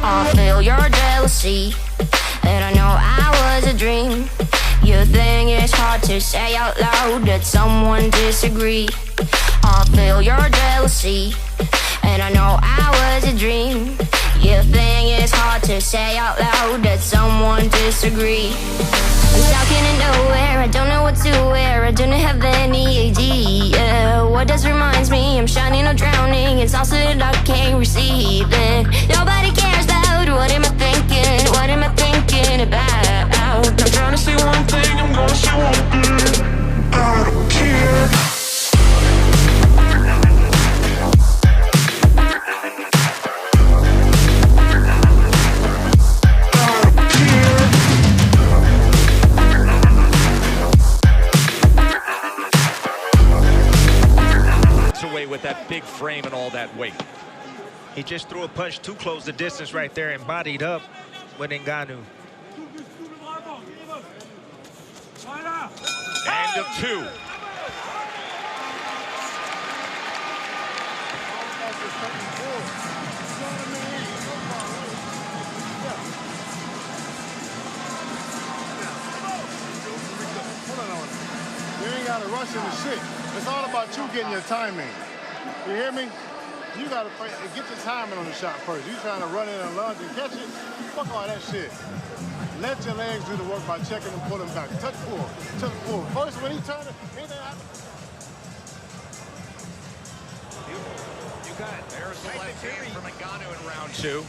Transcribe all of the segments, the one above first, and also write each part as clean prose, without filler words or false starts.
I feel your jealousy, and I know I was a dream. You think it's hard to say out loud that someone disagreed. I feel your jealousy, and I know I was a dream. You think it's hard to say out loud that someone disagreed. I'm stuck in nowhere, I don't know what to wear, I don't have any idea what this reminds me. I'm shining or drowning, it's also that I can't receive it. Nobody cares about what am I thinking, what am I thinking about. I'm trying to see one thing, I'm gonna see one thing. I don't care. With that big frame and all that weight. He just threw a punch to close the distance right there and bodied up with Ngannou. End of 2. You ain't got to rush into shit. It's all about you getting your timing. You hear me? You got to get the timing on the shot first. You trying to run in and lunge and catch it? Fuck all that shit. Let your legs do the work by checking and pulling back. Touch pull. Touch pull. First, when he turned it, anything happened. You got it. There's the left hand from Ngannou in round 2.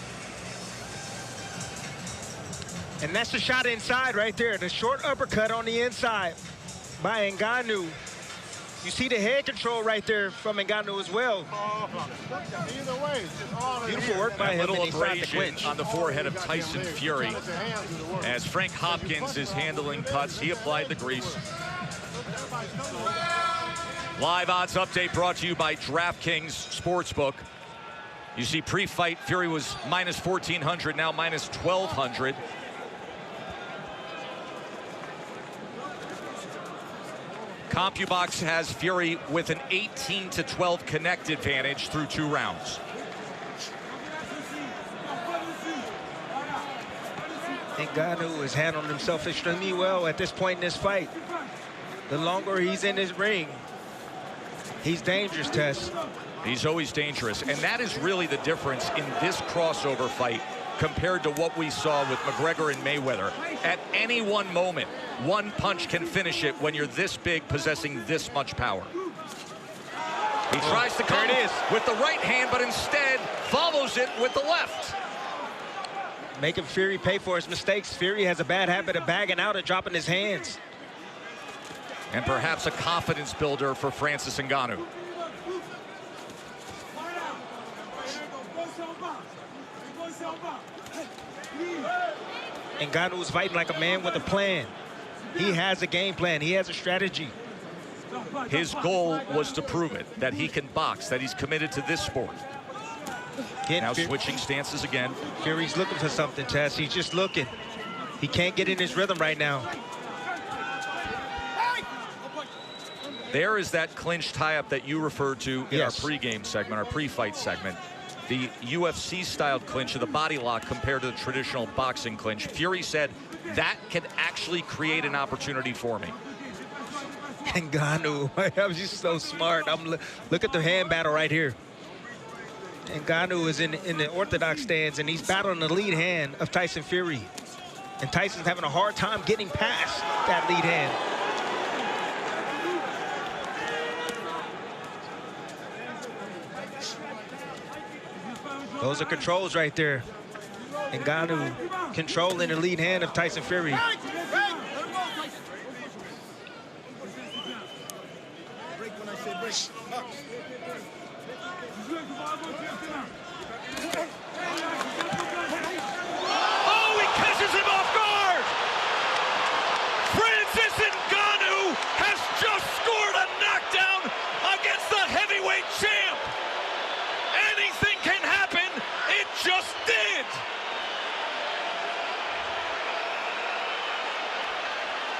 And that's the shot inside right there. The short uppercut on the inside by Ngannou. You see the head control right there from Ngannou as well. Either way, beautiful work by him. Little abrasion on the forehead of Tyson Fury. As Frank Hopkins is handling cuts, he applied the grease. Live odds update brought to you by DraftKings Sportsbook. You see pre-fight, Fury was minus 1,400, now minus 1,200. CompuBox has Fury with an 18-12 connect advantage through 2 rounds. Ngannou has handled himself extremely well at this point in this fight. The longer he's in his ring, he's dangerous, Tess. He's always dangerous, and that is really the difference in this crossover fight compared to what we saw with McGregor and Mayweather. At any one moment, one punch can finish it when you're this big, possessing this much power. He tries to come with the right hand, but instead follows it with the left. Making Fury pay for his mistakes. Fury has a bad habit of bagging out and dropping his hands. And perhaps a confidence builder for Francis Ngannou. Ngannou is fighting like a man with a plan. He has a game plan. He has a strategy. His goal was to prove it, that he can box, that he's committed to this sport. Now switching stances again. Fury's looking for something, Tess. He's just looking. He can't get in his rhythm right now. There is that clinch tie-up that you referred to in Yes. our pregame segment, our pre-fight segment. The UFC-styled clinch of the body lock compared to the traditional boxing clinch. Fury said, that can actually create an opportunity for me. Ngannou, I'm just so smart. Look at the hand battle right here. Ngannou is in the orthodox stance, and he's battling the lead hand of Tyson Fury. And Tyson's having a hard time getting past that lead hand. Those are controls right there. Ngannou controlling the lead hand of Tyson Fury. Oh, he catches him off guard! Francis Ngannou has just scored a knockdown against the heavyweight champ. Anything can happen. It just did.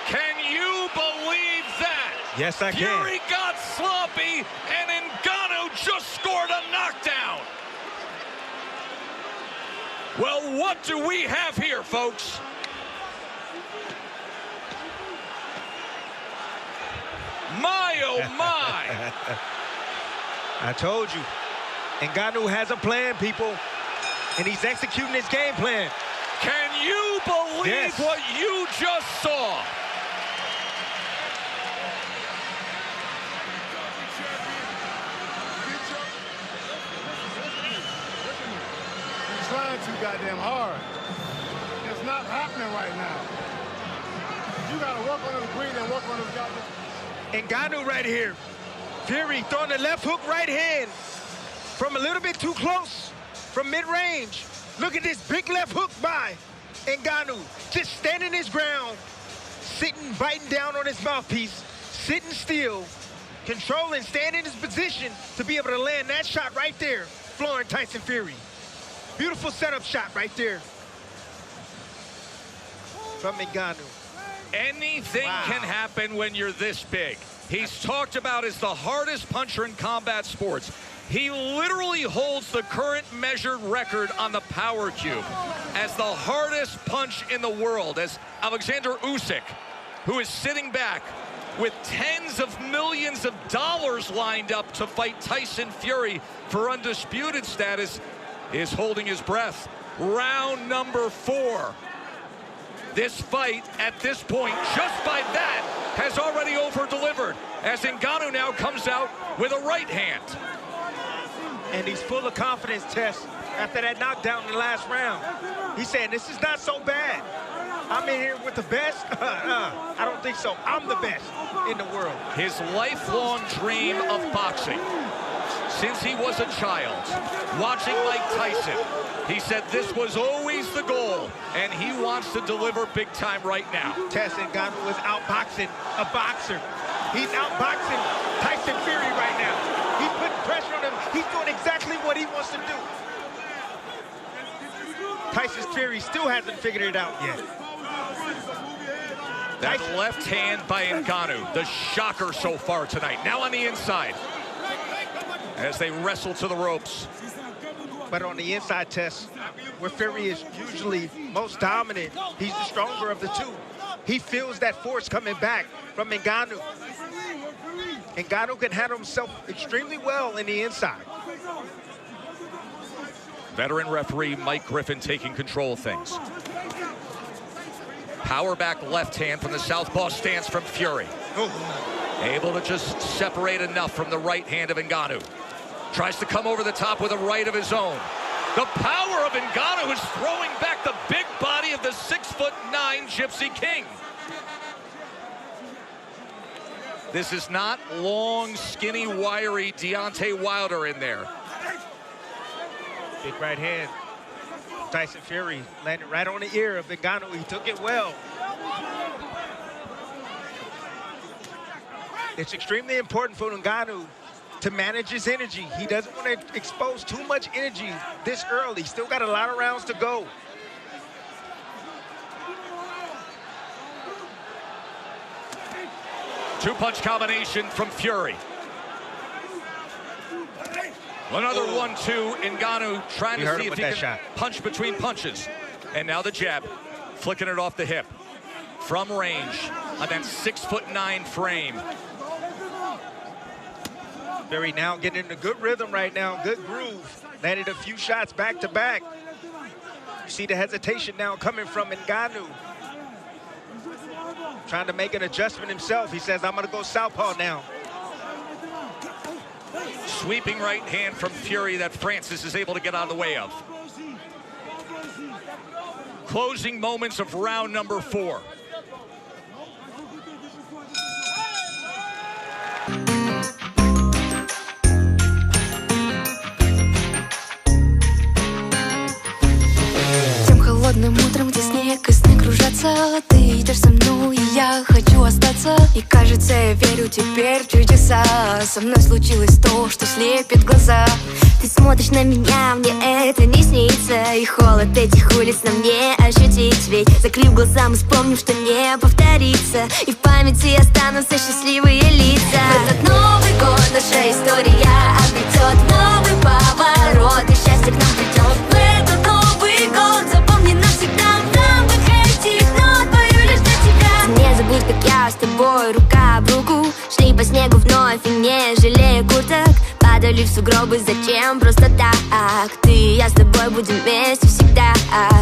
Can you believe that? Yes, I can. Fury got sloppy, and Ngannou just scored a knockdown. Well, what do we have here, folks? My, oh my. I told you. Ngannou has a plan, people, and he's executing his game plan. Can you believe what you just saw? He's trying too goddamn hard. It's not happening right now. You gotta work on his breathing and work on his goddamn. Ngannou right here. Fury throwing the left hook right hand from a little bit too close from mid-range. Look at this big left hook by Ngannou. Just standing his ground, sitting, biting down on his mouthpiece, sitting still, controlling, staying in his position to be able to land that shot right there, flooring Tyson Fury. Beautiful setup shot right there from Ngannou. Anything can happen when you're this big. He's talked about as the hardest puncher in combat sports. He literally holds the current measured record on the power cube as the hardest punch in the world, as Alexander Usyk, who is sitting back with tens of millions of dollars lined up to fight Tyson Fury for undisputed status, is holding his breath. Round number 4. This fight, at this point, just by that, has already over-delivered, as Ngannou now comes out with a right hand. And he's full of confidence, Tess, after that knockdown in the last round. He's saying, this is not so bad. I'm in here with the best? I don't think so. I'm the best in the world. His lifelong dream of boxing, since he was a child, watching Mike Tyson, he said this was always the goal, and he wants to deliver big time right now. Tess Ngannou is outboxing a boxer. He's outboxing Tyson Fury right now. He's putting pressure on him. He's doing exactly what he wants to do. Tyson Fury still hasn't figured it out yet. That left hand by Ngannou, the shocker so far tonight. Now on the inside, as they wrestle to the ropes. But on the inside, Tess, where Fury is usually most dominant, he's the stronger of the two. He feels that force coming back from Ngannou. Ngannou can handle himself extremely well in the inside. Veteran referee Mike Griffin taking control of things. Power back left hand from the southpaw stance from Fury. Able to just separate enough from the right hand of Ngannou. Tries to come over the top with a right of his own. The power of Ngannou is throwing back the big body of the 6'9" Gypsy King. This is not long, skinny, wiry Deontay Wilder in there. Big right hand. Tyson Fury landed right on the ear of Ngannou. He took it well. It's extremely important for Ngannou to manage his energy. He doesn't want to expose too much energy this early. Still got a lot of rounds to go. Two-punch combination from Fury. Another 1-2. Ngannou trying to see if he can punch between punches. And now the jab, flicking it off the hip. From range on that 6'9" frame. Fury now getting in a good rhythm right now, good groove. Landed a few shots back to back. You see the hesitation now coming from Ngannou. Trying to make an adjustment himself. He says, I'm gonna go southpaw now. Sweeping right hand from Fury that Francis is able to get out of the way of. Closing moments of round number 4. Холодным утром, где снег и сны кружатся, ты идешь со мной, и я хочу остаться. И кажется, я верю теперь в чудеса. Со мной случилось то, что слепит глаза. Ты смотришь на меня, мне это не снится. И холод этих улиц на мне ощутить. Ведь закрыв глаза, мы вспомним, что не повторится. И в памяти останутся счастливые лица. В этот Новый год наша история обретет новый поворот. И счастье к нам придет в этот Новый год. сугробы зачем просто так? Ты и я с тобой будем вместе всегда.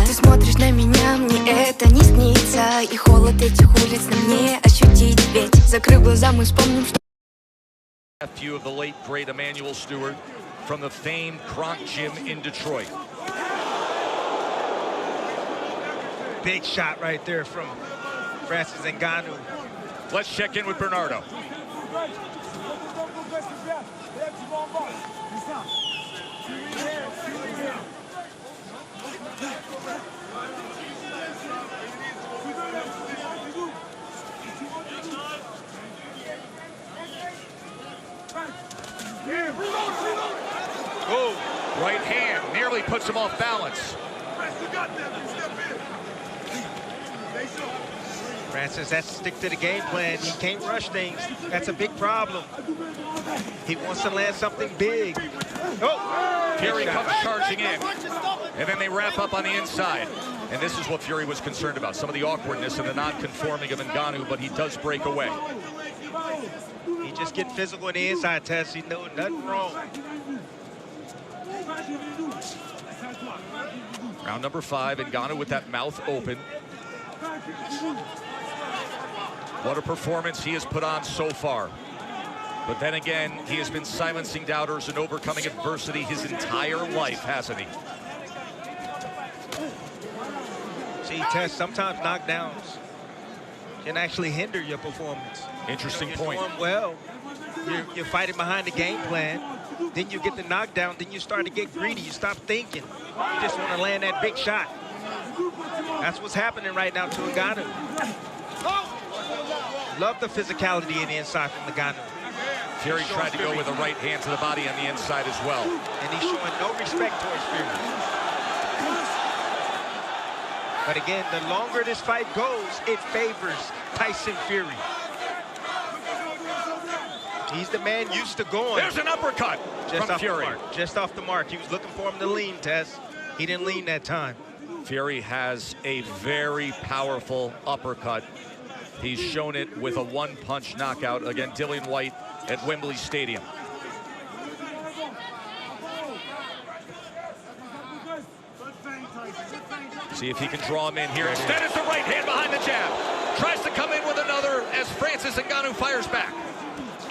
Ты смотришь на меня, мне это не снится. И холод этих улиц на мне ощутить. Ведь закрыв глаза, мы вспомним, что Nephew of the late great Emmanuel Stewart from the famed Kronk Gym in Detroit. Big shot right there from Francis Ngannou. Let's check in with Bernardo. Oh, Right hand nearly puts him off balance. Francis has to stick to the game plan. He can't rush things. That's a big problem. He wants to land something big. Oh, Fury comes charging in, and then they wrap up on the inside. And this is what Fury was concerned about, some of the awkwardness and the non-conforming of Ngannou, but he does break away. He just getting physical on the inside, Tess. He knows nothing wrong. Round number 5, Ngannou with that mouth open. What a performance he has put on so far. But then again, he has been silencing doubters and overcoming adversity his entire life, hasn't he? See, Tess, sometimes knockdowns can actually hinder your performance. Interesting You're point. doing well. You're fighting behind the game plan. Then you get the knockdown. Then you start to get greedy. You stop thinking. You just want to land that big shot. That's what's happening right now to Ngannou. Love the physicality in the inside from Ngannou. Fury tried to go with a right hand to the body on the inside as well. And he's showing no respect towards Fury. But again, the longer this fight goes, it favors Tyson Fury. He's the man used to going. There's an uppercut from Fury. Just off the mark. He was looking for him to lean, Tess. He didn't lean that time. Fury has a very powerful uppercut. He's shown it with a one-punch knockout against Dillian Whyte at Wembley Stadium. See if he can draw him in here. Instead, it's the right hand behind the jab. Tries to come in with another as Francis Ngannou fires back.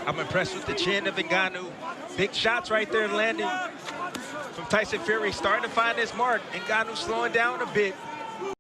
I'm impressed with the chin of Ngannou. Big shots right there landing from Tyson Fury. Starting to find his mark. Ngannou slowing down a bit.